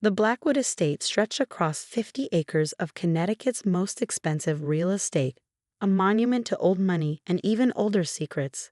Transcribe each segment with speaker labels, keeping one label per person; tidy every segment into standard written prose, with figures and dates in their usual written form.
Speaker 1: The Blackwood estate stretched across 50 acres of Connecticut's most expensive real estate, a monument to old money and even older secrets.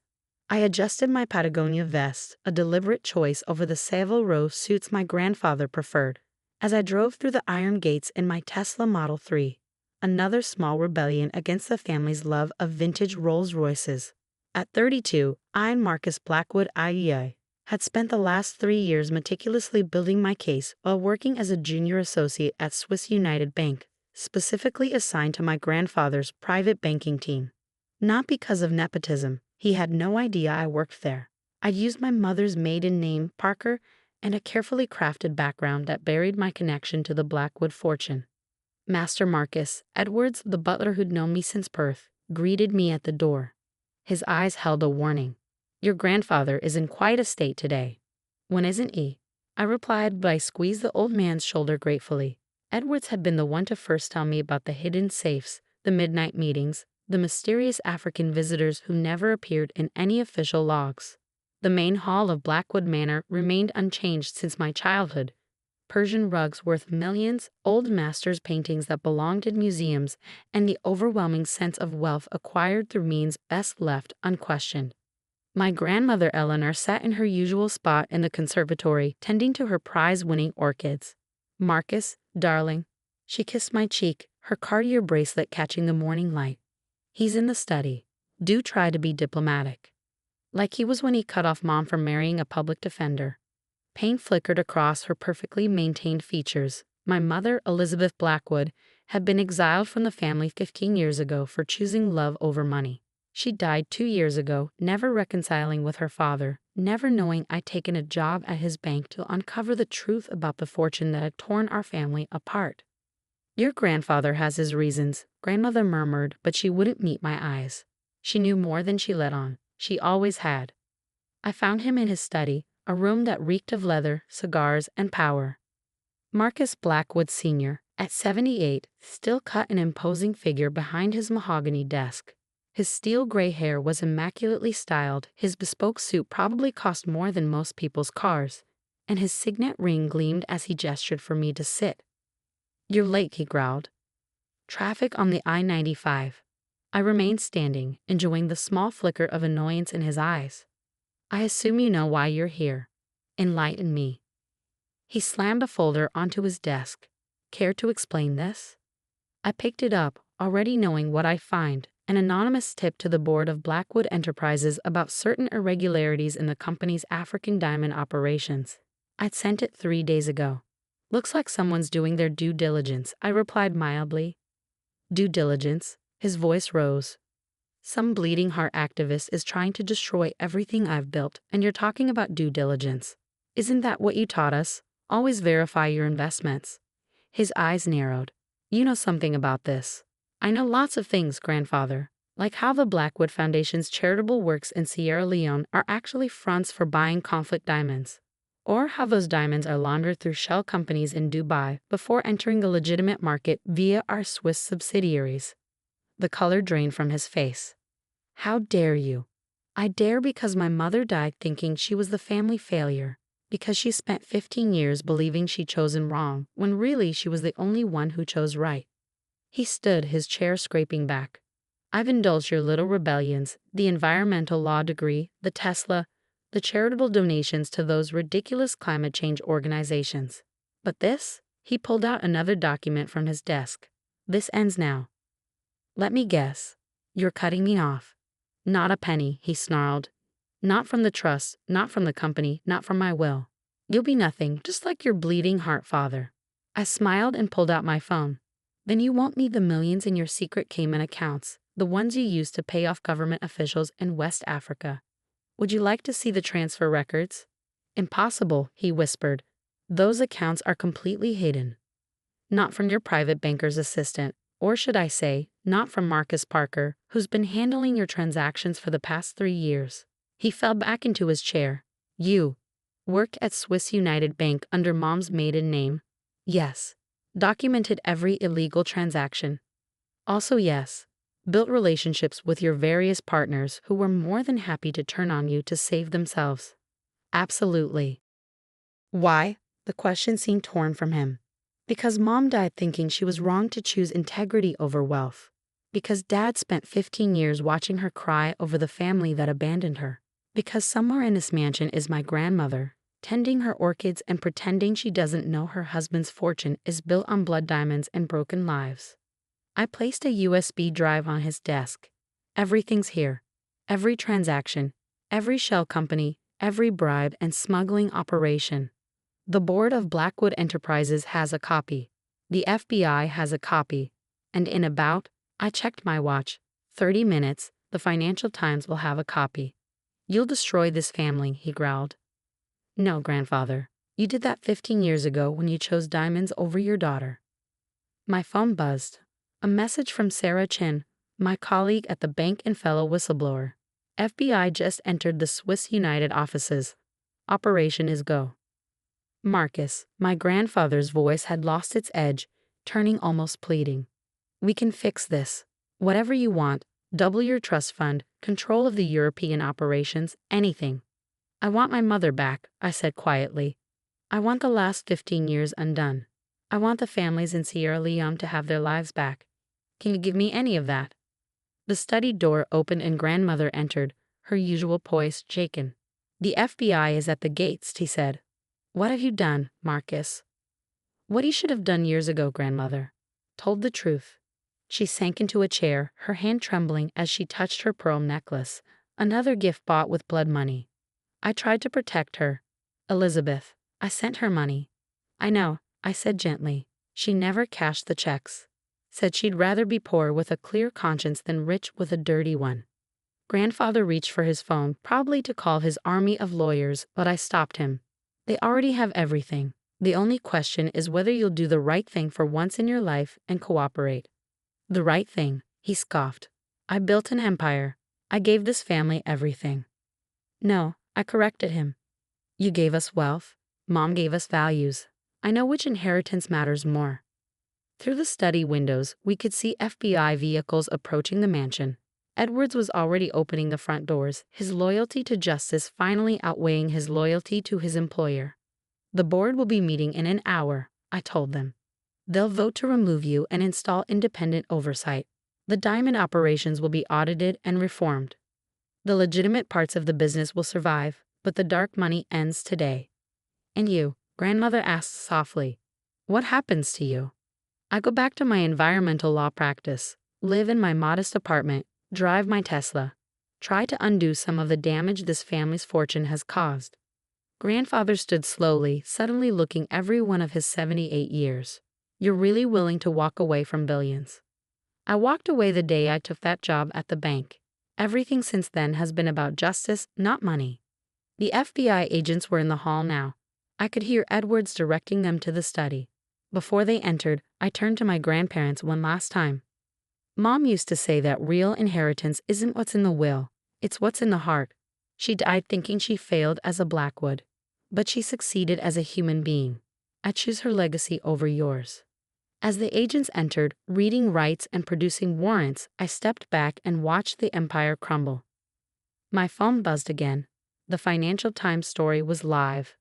Speaker 1: I adjusted my Patagonia vest, a deliberate choice over the Savile Row suits my grandfather preferred, as I drove through the iron gates in my Tesla Model 3, another small rebellion against the family's love of vintage Rolls-Royces. At 32, I and Marcus Blackwood IEI had spent the last 3 years meticulously building my case while working as a junior associate at Swiss United Bank, specifically assigned to my grandfather's private banking team. Not because of nepotism, he had no idea I worked there. I'd used my mother's maiden name, Parker, and a carefully crafted background that buried my connection to the Blackwood fortune. Master Marcus Edwards, the butler who'd known me since birth, greeted me at the door. His eyes held a warning. "Your grandfather is in quite a state today." "When isn't he?" I replied, but I squeezed the old man's shoulder gratefully. Edwards had been the one to first tell me about the hidden safes, the midnight meetings, the mysterious African visitors who never appeared in any official logs. The main hall of Blackwood Manor remained unchanged since my childhood. Persian rugs worth millions, old masters' paintings that belonged in museums, and the overwhelming sense of wealth acquired through means best left unquestioned. My grandmother Eleanor sat in her usual spot in the conservatory, tending to her prize-winning orchids. "Marcus, darling." She kissed my cheek, her Cartier bracelet catching the morning light. "He's in the study. Do try to be diplomatic." Like he was when he cut off Mom from marrying a public defender. Pain flickered across her perfectly maintained features. My mother, Elizabeth Blackwood, had been exiled from the family 15 years ago for choosing love over money. She died 2 years ago, never reconciling with her father, never knowing I'd taken a job at his bank to uncover the truth about the fortune that had torn our family apart. "Your grandfather has his reasons," grandmother murmured, but she wouldn't meet my eyes. She knew more than she let on. She always had. I found him in his study, a room that reeked of leather, cigars, and power. Marcus Blackwood Sr., at 78, still cut an imposing figure behind his mahogany desk. His steel gray hair was immaculately styled, his bespoke suit probably cost more than most people's cars, and his signet ring gleamed as he gestured for me to sit. "You're late," he growled. "Traffic on the I-95. I remained standing, enjoying the small flicker of annoyance in his eyes. "I assume you know why you're here. Enlighten me." He slammed a folder onto his desk. "Care to explain this?" I picked it up, already knowing what I'd find, an anonymous tip to the board of Blackwood Enterprises about certain irregularities in the company's African diamond operations. I'd sent it 3 days ago. "Looks like someone's doing their due diligence," I replied mildly. "Due diligence?" His voice rose. "Some bleeding heart activist is trying to destroy everything I've built, and you're talking about due diligence. Isn't that what you taught us? Always verify your investments." His eyes narrowed. "You know something about this." "I know lots of things, grandfather. Like how the Blackwood Foundation's charitable works in Sierra Leone are actually fronts for buying conflict diamonds. Or how those diamonds are laundered through shell companies in Dubai before entering the legitimate market via our Swiss subsidiaries." The color drained from his face. "How dare you?" "I dare because my mother died thinking she was the family failure, because she spent 15 years believing she'd chosen wrong, when really she was the only one who chose right." He stood, his chair scraping back. "I've indulged your little rebellions, the environmental law degree, the Tesla, the charitable donations to those ridiculous climate change organizations. But this?" He pulled out another document from his desk. "This ends now." "Let me guess. You're cutting me off." "Not a penny," he snarled. "Not from the trust, not from the company, not from my will. You'll be nothing, just like your bleeding heart father." I smiled and pulled out my phone. "Then you won't need the millions in your secret Cayman accounts, the ones you used to pay off government officials in West Africa. Would you like to see the transfer records?" "Impossible," he whispered. "Those accounts are completely hidden. Not from your private banker's assistant, or should I say, not from Marcus Parker, who's been handling your transactions for the past 3 years. He fell back into his chair. "You worked at Swiss United Bank under Mom's maiden name?" "Yes." "Documented every illegal transaction?" "Also yes." "Built relationships with your various partners who were more than happy to turn on you to save themselves?" "Absolutely." "Why?" The question seemed torn from him. Because Mom died thinking she was wrong to choose integrity over wealth. Because Dad spent 15 years watching her cry over the family that abandoned her. Because somewhere in this mansion is my grandmother, tending her orchids and pretending she doesn't know her husband's fortune is built on blood diamonds and broken lives. I placed a USB drive on his desk. Everything's here. Every transaction, every shell company, every bribe and smuggling operation. The board of Blackwood Enterprises has a copy. The FBI has a copy. And in about, I checked my watch, 30 minutes, the Financial Times will have a copy. You'll destroy this family, he growled. No, grandfather. You did that 15 years ago when you chose diamonds over your daughter. My phone buzzed. A message from Sarah Chin, my colleague at the bank and fellow whistleblower. FBI just entered the Swiss United offices. Operation is go. Marcus, my grandfather's voice had lost its edge, turning almost pleading. We can fix this. Whatever you want, double your trust fund, control of the European operations, anything. I want my mother back, I said quietly. I want the last 15 years undone. I want the families in Sierra Leone to have their lives back. Can you give me any of that? The study door opened and grandmother entered, her usual poise shaken. The FBI is at the gates, he said. What have you done, Marcus? What you should have done years ago, grandmother. Told the truth. She sank into a chair, her hand trembling as she touched her pearl necklace, another gift bought with blood money. I tried to protect her. Elizabeth, I sent her money. I know, I said gently. She never cashed the checks. Said she'd rather be poor with a clear conscience than rich with a dirty one. Grandfather reached for his phone, probably to call his army of lawyers, but I stopped him. They already have everything. The only question is whether you'll do the right thing for once in your life and cooperate. The right thing, he scoffed. I built an empire. I gave this family everything. No, I corrected him. You gave us wealth. Mom gave us values. I know which inheritance matters more. Through the study windows, we could see FBI vehicles approaching the mansion. Edwards was already opening the front doors, his loyalty to justice finally outweighing his loyalty to his employer. The board will be meeting in an hour, I told them. They'll vote to remove you and install independent oversight. The diamond operations will be audited and reformed. The legitimate parts of the business will survive, but the dark money ends today. And you, grandmother asked softly, what happens to you? I go back to my environmental law practice, live in my modest apartment, drive my Tesla, try to undo some of the damage this family's fortune has caused. Grandfather stood slowly, suddenly looking every one of his 78 years. You're really willing to walk away from billions. I walked away the day I took that job at the bank. Everything since then has been about justice, not money. The FBI agents were in the hall now. I could hear Edwards directing them to the study. Before they entered, I turned to my grandparents one last time. Mom used to say that real inheritance isn't what's in the will, it's what's in the heart. She died thinking she failed as a Blackwood, but she succeeded as a human being. I choose her legacy over yours. As the agents entered, reading rights and producing warrants, I stepped back and watched the empire crumble. My phone buzzed again. The Financial Times story was live.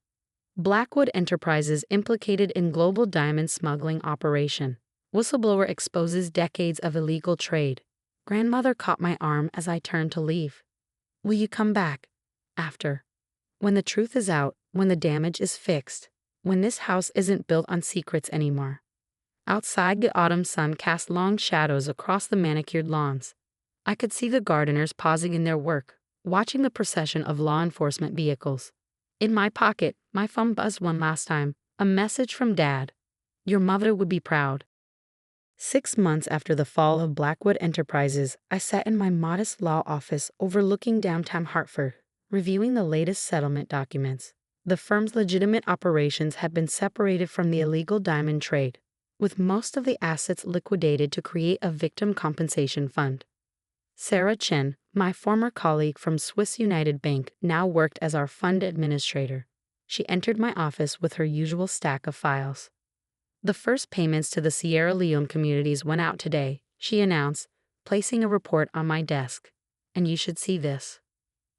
Speaker 1: Blackwood Enterprises implicated in global diamond smuggling operation. Whistleblower exposes decades of illegal trade. Grandmother caught my arm as I turned to leave. Will you come back? After. When the truth is out, when the damage is fixed, when this house isn't built on secrets anymore. Outside, the autumn sun cast long shadows across the manicured lawns. I could see the gardeners pausing in their work, watching the procession of law enforcement vehicles. In my pocket, my phone buzzed one last time, a message from Dad. Your mother would be proud. 6 months after the fall of Blackwood Enterprises, I sat in my modest law office overlooking downtown Hartford, reviewing the latest settlement documents. The firm's legitimate operations had been separated from the illegal diamond trade, with most of the assets liquidated to create a victim compensation fund. Sarah Chen, my former colleague from Swiss United Bank, now worked as our fund administrator. She entered my office with her usual stack of files. The first payments to the Sierra Leone communities went out today, she announced, placing a report on my desk. And you should see this.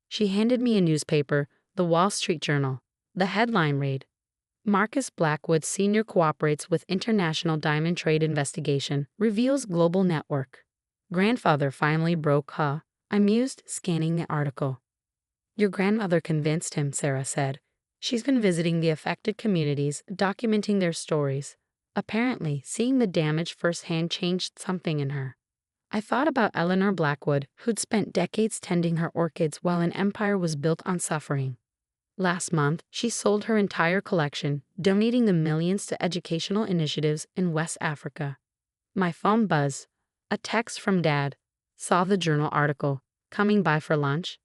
Speaker 1: She handed me a newspaper, the Wall Street Journal. The headline read, Marcus Blackwood Sr. cooperates with International Diamond Trade Investigation, reveals global network. Grandfather finally broke, huh? I mused, scanning the article. Your grandmother convinced him, Sarah said. She's been visiting the affected communities, documenting their stories. Apparently, seeing the damage firsthand changed something in her. I thought about Eleanor Blackwood, who'd spent decades tending her orchids while an empire was built on suffering. Last month, she sold her entire collection, donating the millions to educational initiatives in West Africa. My phone buzzed. A text from Dad. Saw the journal article. Coming by for lunch?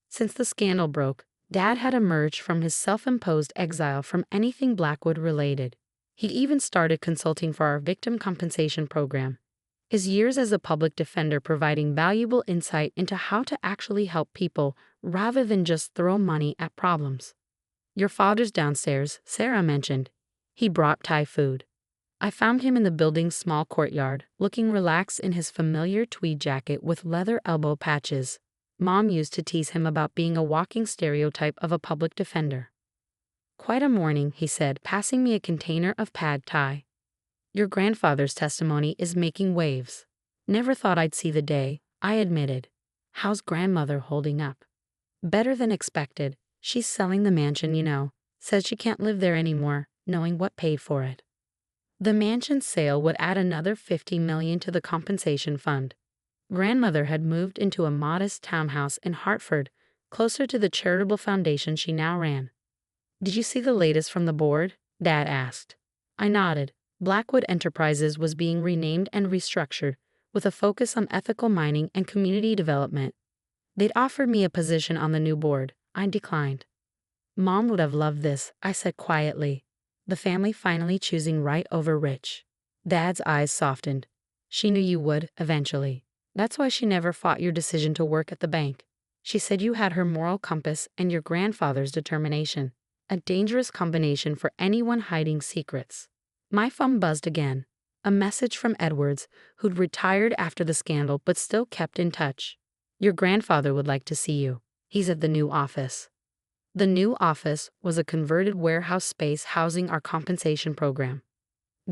Speaker 1: Since the scandal broke, Dad had emerged from his self-imposed exile from anything Blackwood related. He'd even started consulting for our victim compensation program. His years as a public defender providing valuable insight into how to actually help people rather than just throw money at problems. Your father's downstairs, Sarah mentioned. He brought Thai food. I found him in the building's small courtyard, looking relaxed in his familiar tweed jacket with leather elbow patches. Mom used to tease him about being a walking stereotype of a public defender. Quite a morning, he said, passing me a container of pad thai. Your grandfather's testimony is making waves. Never thought I'd see the day, I admitted. How's grandmother holding up? Better than expected. She's selling the mansion, Says she can't live there anymore, knowing what paid for it. The mansion's sale would add another $50 million to the compensation fund. Grandmother had moved into a modest townhouse in Hartford, closer to the charitable foundation she now ran. Did you see the latest from the board? Dad asked. I nodded. Blackwood Enterprises was being renamed and restructured, with a focus on ethical mining and community development. They'd offered me a position on the new board. I declined. Mom would have loved this, I said quietly. The family finally choosing right over rich. Dad's eyes softened. She knew you would, eventually. That's why she never fought your decision to work at the bank. She said you had her moral compass and your grandfather's determination. A dangerous combination for anyone hiding secrets. My phone buzzed again. A message from Edwards, who'd retired after the scandal but still kept in touch. Your grandfather would like to see you. He's at the new office. The new office was a converted warehouse space housing our compensation program.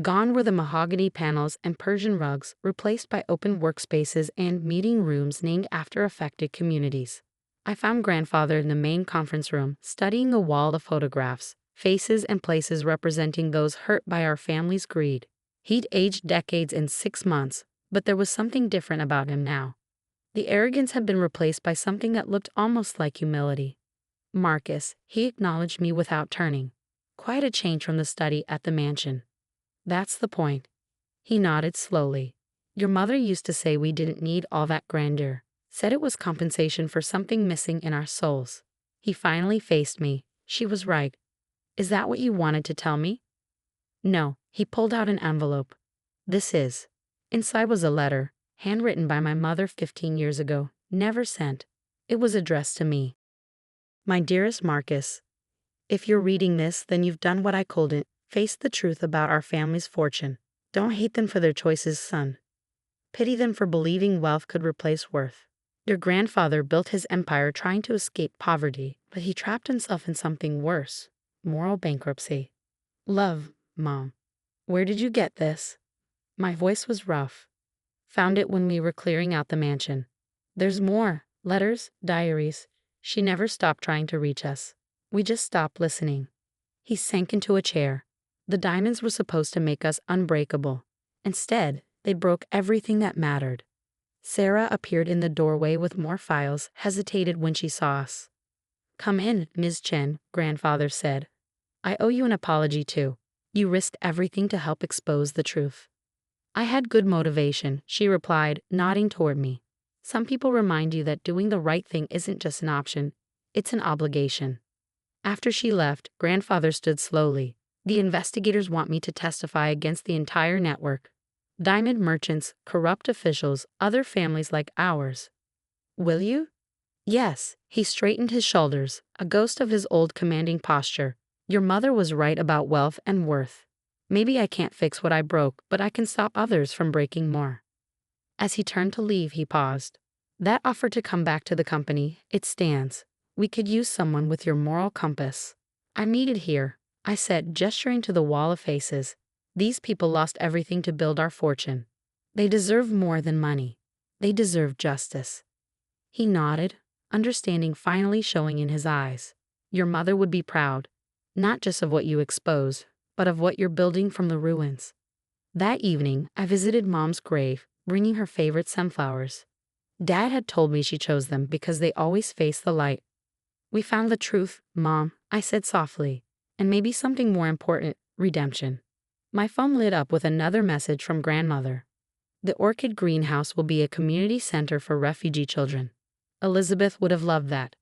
Speaker 1: Gone were the mahogany panels and Persian rugs, replaced by open workspaces and meeting rooms named after affected communities. I found grandfather in the main conference room, studying a wall of photographs, faces and places representing those hurt by our family's greed. He'd aged decades in 6 months, but there was something different about him now. The arrogance had been replaced by something that looked almost like humility. Marcus, he acknowledged me without turning. Quite a change from the study at the mansion. That's the point. He nodded slowly. Your mother used to say we didn't need all that grandeur. Said it was compensation for something missing in our souls. He finally faced me. She was right. Is that what you wanted to tell me? No, he pulled out an envelope. This is. Inside was a letter, handwritten by my mother 15 years ago, never sent. It was addressed to me. My dearest Marcus, if you're reading this, then you've done what I couldn't. Face the truth about our family's fortune. Don't hate them for their choices, son. Pity them for believing wealth could replace worth. Your grandfather built his empire trying to escape poverty, but he trapped himself in something worse. Moral bankruptcy. Love, Mom. Where did you get this? My voice was rough. Found it when we were clearing out the mansion. There's more. Letters, diaries. She never stopped trying to reach us. We just stopped listening. He sank into a chair. The diamonds were supposed to make us unbreakable. Instead, they broke everything that mattered. Sarah appeared in the doorway with more files, hesitated when she saw us. Come in, Ms. Chen, grandfather said. I owe you an apology too. You risked everything to help expose the truth. I had good motivation, she replied, nodding toward me. Some people remind you that doing the right thing isn't just an option, it's an obligation. After she left, grandfather stood slowly. The investigators want me to testify against the entire network. Diamond merchants, corrupt officials, other families like ours. Will you? Yes, he straightened his shoulders, a ghost of his old commanding posture. Your mother was right about wealth and worth. Maybe I can't fix what I broke, but I can stop others from breaking more. As he turned to leave, he paused. That offer to come back to the company, it stands. We could use someone with your moral compass. I'm needed here. I said, gesturing to the wall of faces. These people lost everything to build our fortune. They deserve more than money. They deserve justice. He nodded, understanding finally showing in his eyes. Your mother would be proud, not just of what you expose, but of what you're building from the ruins. That evening, I visited Mom's grave, bringing her favorite sunflowers. Dad had told me she chose them because they always face the light. We found the truth, Mom, I said softly, and maybe something more important, redemption. My phone lit up with another message from Grandmother. The orchid greenhouse will be a community center for refugee children. Elizabeth would have loved that.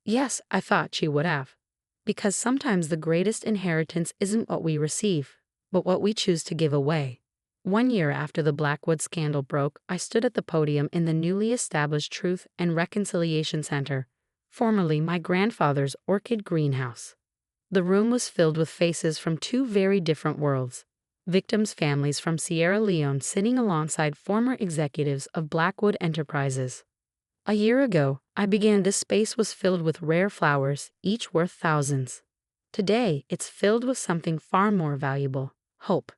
Speaker 1: Yes, I thought she would have. Because sometimes the greatest inheritance isn't what we receive, but what we choose to give away. 1 year after the Blackwood scandal broke, I stood at the podium in the newly established Truth and Reconciliation Center, formerly my grandfather's orchid greenhouse. The room was filled with faces from two very different worlds. Victims' families from Sierra Leone sitting alongside former executives of Blackwood Enterprises. A year ago, I began this space was filled with rare flowers, each worth thousands. Today, it's filled with something far more valuable, hope.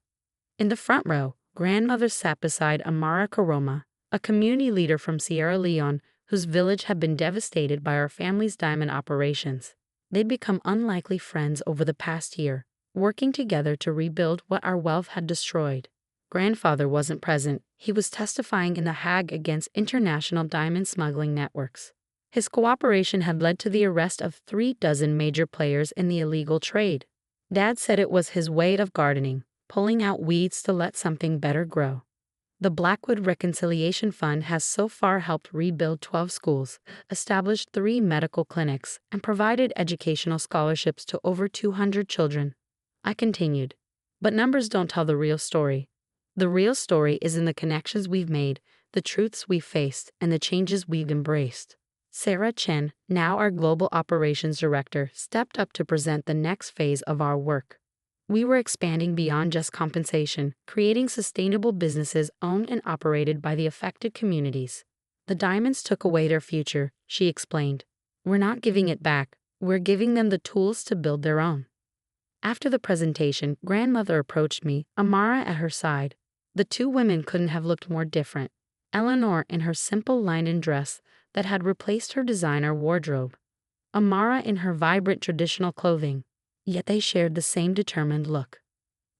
Speaker 1: In the front row, Grandmother sat beside Amara Karoma, a community leader from Sierra Leone whose village had been devastated by our family's diamond operations. They'd become unlikely friends over the past year, working together to rebuild what our wealth had destroyed. Grandfather wasn't present. He was testifying in the Hague against international diamond smuggling networks. His cooperation had led to the arrest of 36 major players in the illegal trade. Dad said it was his way of gardening, pulling out weeds to let something better grow. The Blackwood Reconciliation Fund has so far helped rebuild 12 schools, established 3 medical clinics, and provided educational scholarships to over 200 children. I continued. But numbers don't tell the real story. The real story is in the connections we've made, the truths we've faced, and the changes we've embraced. Sarah Chen, now our Global Operations Director, stepped up to present the next phase of our work. We were expanding beyond just compensation, creating sustainable businesses owned and operated by the affected communities. The diamonds took away their future, she explained. We're not giving it back, we're giving them the tools to build their own. After the presentation, Grandmother approached me, Amara at her side. The two women couldn't have looked more different. Eleanor in her simple linen dress that had replaced her designer wardrobe. Amara in her vibrant traditional clothing. Yet they shared the same determined look.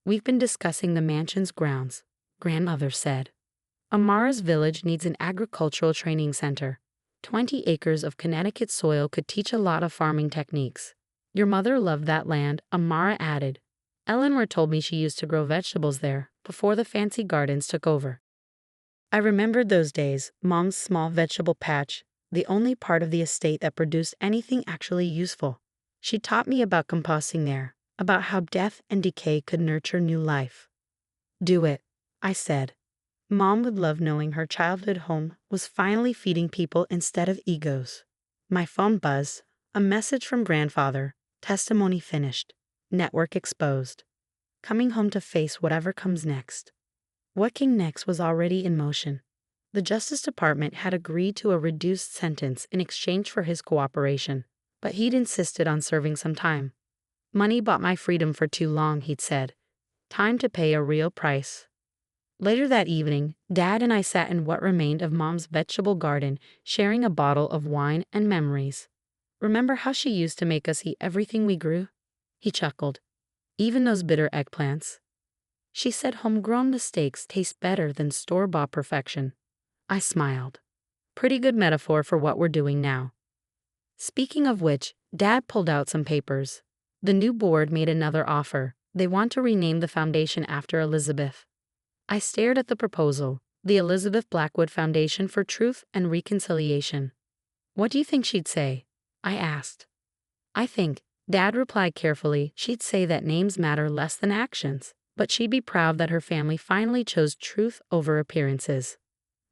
Speaker 1: We've been discussing the mansion's grounds, Grandmother said. Amara's village needs an agricultural training center. 20 acres of Connecticut soil could teach a lot of farming techniques. Your mother loved that land, Amara added. Eleanor told me she used to grow vegetables there, before the fancy gardens took over. I remembered those days, Mom's small vegetable patch, the only part of the estate that produced anything actually useful. She taught me about composting there, about how death and decay could nurture new life. Do it, I said. Mom would love knowing her childhood home was finally feeding people instead of egos. My phone buzzed, a message from Grandfather, testimony finished, network exposed. Coming home to face whatever comes next. What came next was already in motion. The Justice Department had agreed to a reduced sentence in exchange for his cooperation, but he'd insisted on serving some time. Money bought my freedom for too long, he'd said. Time to pay a real price. Later that evening, Dad and I sat in what remained of Mom's vegetable garden, sharing a bottle of wine and memories. Remember how she used to make us eat everything we grew? He chuckled. Even those bitter eggplants. She said homegrown mistakes taste better than store-bought perfection. I smiled. Pretty good metaphor for what we're doing now. Speaking of which, Dad pulled out some papers. The new board made another offer. They want to rename the foundation after Elizabeth. I stared at the proposal, the Elizabeth Blackwood Foundation for Truth and Reconciliation. What do you think she'd say? I asked. I think, Dad replied carefully, she'd say that names matter less than actions, but she'd be proud that her family finally chose truth over appearances.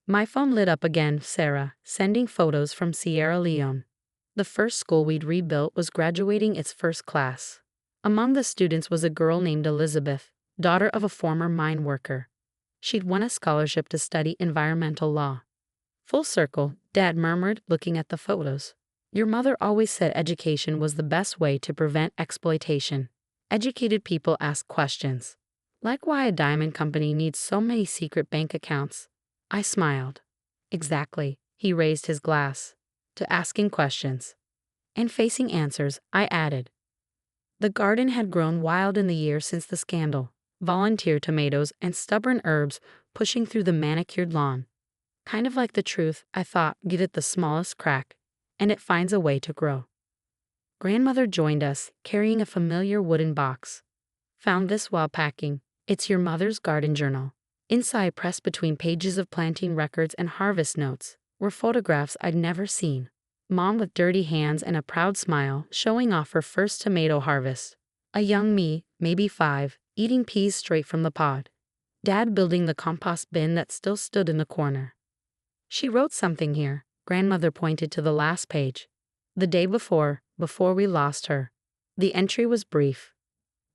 Speaker 1: My phone lit up again, Sarah, sending photos from Sierra Leone. The first school we'd rebuilt was graduating its first class. Among the students was a girl named Elizabeth, daughter of a former mine worker. She'd won a scholarship to study environmental law. Full circle, Dad murmured, looking at the photos. Your mother always said education was the best way to prevent exploitation. Educated people ask questions, like why a diamond company needs so many secret bank accounts. I smiled. Exactly, he raised his glass. To asking questions. And facing answers, I added. The garden had grown wild in the years since the scandal. Volunteer tomatoes and stubborn herbs pushing through the manicured lawn. Kind of like the truth, I thought, get it the smallest crack, and it finds a way to grow. Grandmother joined us, carrying a familiar wooden box. Found this while packing. It's your mother's garden journal. Inside, pressed between pages of planting records and harvest notes, were photographs I'd never seen. Mom with dirty hands and a proud smile, showing off her first tomato harvest. A young me, maybe 5, eating peas straight from the pod. Dad building the compost bin that still stood in the corner. She wrote something here. Grandmother pointed to the last page. The day before we lost her. The entry was brief.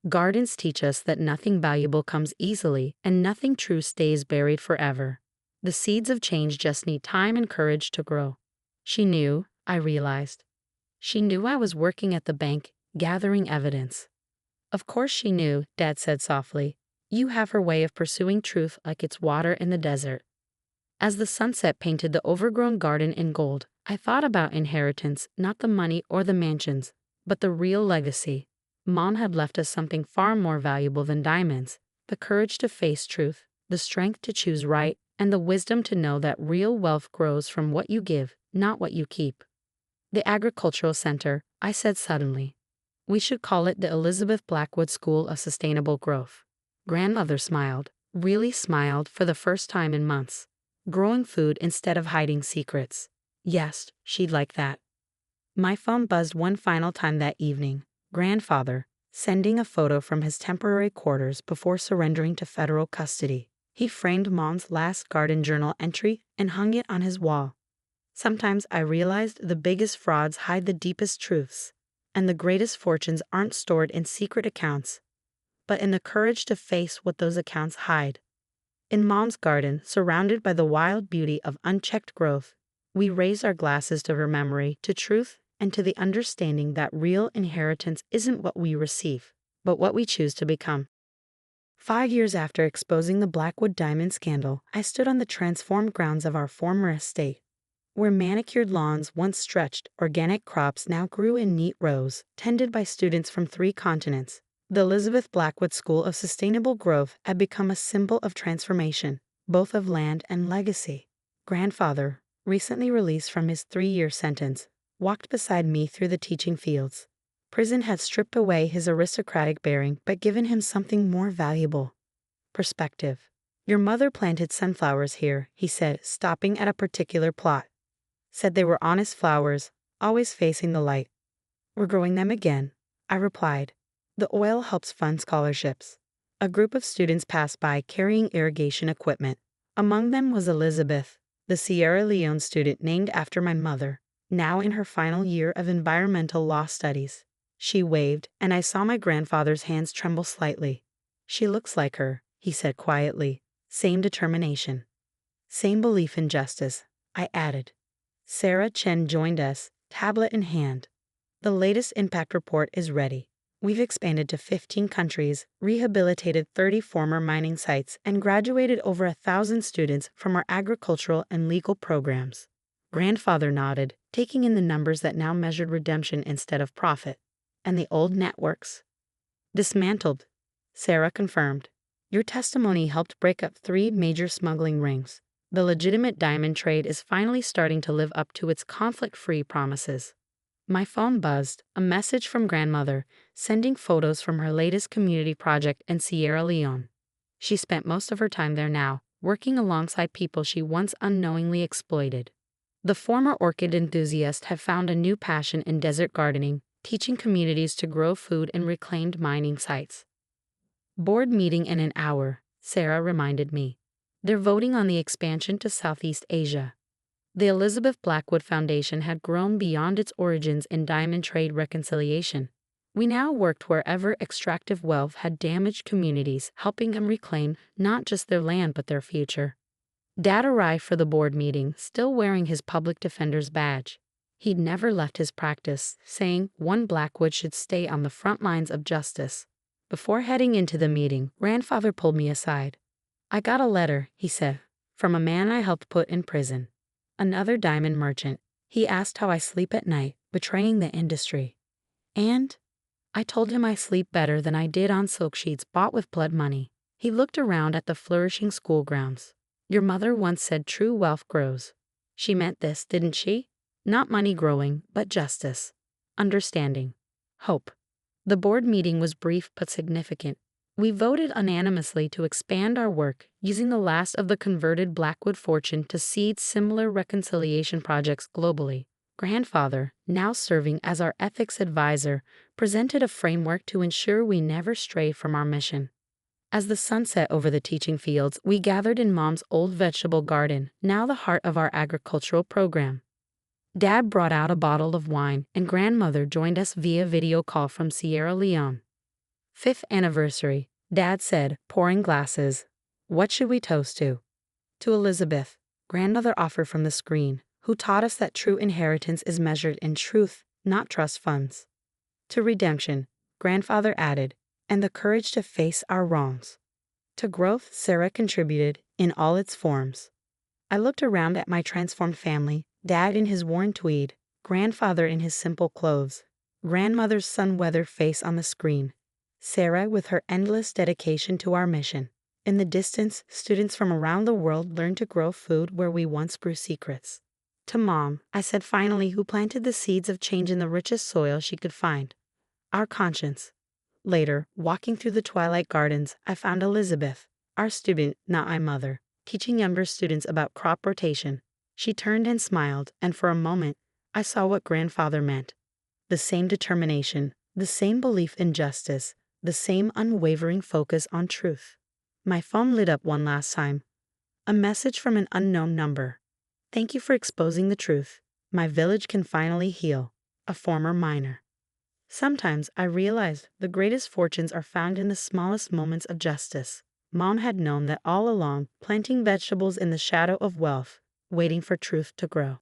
Speaker 1: Gardens teach us that nothing valuable comes easily and nothing true stays buried forever. The seeds of change just need time and courage to grow. She knew, I realized. She knew I was working at the bank, gathering evidence. Of course she knew, Dad said softly. You have her way of pursuing truth like it's water in the desert. As the sunset painted the overgrown garden in gold, I thought about inheritance, not the money or the mansions, but the real legacy. Mom had left us something far more valuable than diamonds, the courage to face truth, the strength to choose right, and the wisdom to know that real wealth grows from what you give, not what you keep. The Agricultural Center, I said suddenly. We should call it the Elizabeth Blackwood School of Sustainable Growth. Grandmother smiled, really smiled for the first time in months. Growing food instead of hiding secrets. Yes, she'd like that. My phone buzzed one final time that evening. Grandfather, sending a photo from his temporary quarters before surrendering to federal custody. He framed Mom's last garden journal entry and hung it on his wall. Sometimes I realized the biggest frauds hide the deepest truths, and the greatest fortunes aren't stored in secret accounts, but in the courage to face what those accounts hide. In Mom's garden, surrounded by the wild beauty of unchecked growth, we raise our glasses to her memory, to truth, and to the understanding that real inheritance isn't what we receive, but what we choose to become. 5 years after exposing the Blackwood diamond scandal, I stood on the transformed grounds of our former estate. Where manicured lawns once stretched, organic crops now grew in neat rows, tended by students from 3 continents. The Elizabeth Blackwood School of Sustainable Growth had become a symbol of transformation, both of land and legacy. Grandfather, recently released from his 3-year sentence, walked beside me through the teaching fields. Prison had stripped away his aristocratic bearing but given him something more valuable. Perspective. Your mother planted sunflowers here, he said, stopping at a particular plot. Said they were honest flowers, always facing the light. We're growing them again, I replied. The oil helps fund scholarships. A group of students passed by carrying irrigation equipment. Among them was Elizabeth, the Sierra Leone student named after my mother, now in her final year of environmental law studies. She waved, and I saw my grandfather's hands tremble slightly. She looks like her, he said quietly. Same determination. Same belief in justice, I added. Sarah Chen joined us, tablet in hand. The latest impact report is ready. We've expanded to 15 countries, rehabilitated 30 former mining sites, and graduated over 1,000 students from our agricultural and legal programs. Grandfather nodded, taking in the numbers that now measured redemption instead of profit. And the old networks? Dismantled, Sarah confirmed. Your testimony helped break up 3 major smuggling rings. The legitimate diamond trade is finally starting to live up to its conflict-free promises. My phone buzzed, a message from grandmother, sending photos from her latest community project in Sierra Leone. She spent most of her time there now, working alongside people she once unknowingly exploited. The former orchid enthusiast had found a new passion in desert gardening, teaching communities to grow food in reclaimed mining sites. Board meeting in an hour, Sarah reminded me. They're voting on the expansion to Southeast Asia. The Elizabeth Blackwood Foundation had grown beyond its origins in diamond trade reconciliation. We now worked wherever extractive wealth had damaged communities, helping them reclaim not just their land but their future. Dad arrived for the board meeting, still wearing his public defender's badge. He'd never left his practice, saying one Blackwood should stay on the front lines of justice. Before heading into the meeting, grandfather pulled me aside. "I got a letter," he said, "from a man I helped put in prison. Another diamond merchant. He asked how I sleep at night, betraying the industry. And I told him I sleep better than I did on silk sheets bought with blood money." He looked around at the flourishing school grounds. "Your mother once said true wealth grows. She meant this, didn't she? Not money growing, but justice, understanding, hope." The board meeting was brief but significant. We voted unanimously to expand our work, using the last of the converted Blackwood fortune to seed similar reconciliation projects globally. Grandfather, now serving as our ethics advisor, presented a framework to ensure we never stray from our mission. As the sun set over the teaching fields, we gathered in Mom's old vegetable garden, now the heart of our agricultural program. Dad brought out a bottle of wine, and Grandmother joined us via video call from Sierra Leone. "Fifth anniversary," Dad said, pouring glasses. "What should we toast to?" "To Elizabeth," Grandmother offered from the screen, "who taught us that true inheritance is measured in truth, not trust funds." "To redemption," Grandfather added, "and the courage to face our wrongs." "To growth," Sarah contributed, "in all its forms." I looked around at my transformed family, Dad in his worn tweed, Grandfather in his simple clothes, Grandmother's sun-weathered face on the screen, Sarah with her endless dedication to our mission. In the distance, students from around the world learned to grow food where we once grew secrets. "To Mom," I said finally, who planted the seeds of change in the richest soil she could find. "Our conscience." Later, walking through the twilight gardens, I found Elizabeth, our student, not my mother, teaching younger students about crop rotation. She turned and smiled, and for a moment, I saw what Grandfather meant. The same determination, the same belief in justice, the same unwavering focus on truth. My phone lit up one last time. A message from an unknown number. "Thank you for exposing the truth. My village can finally heal." A former miner. Sometimes I realized the greatest fortunes are found in the smallest moments of justice. Mom had known that all along, planting vegetables in the shadow of wealth, waiting for truth to grow.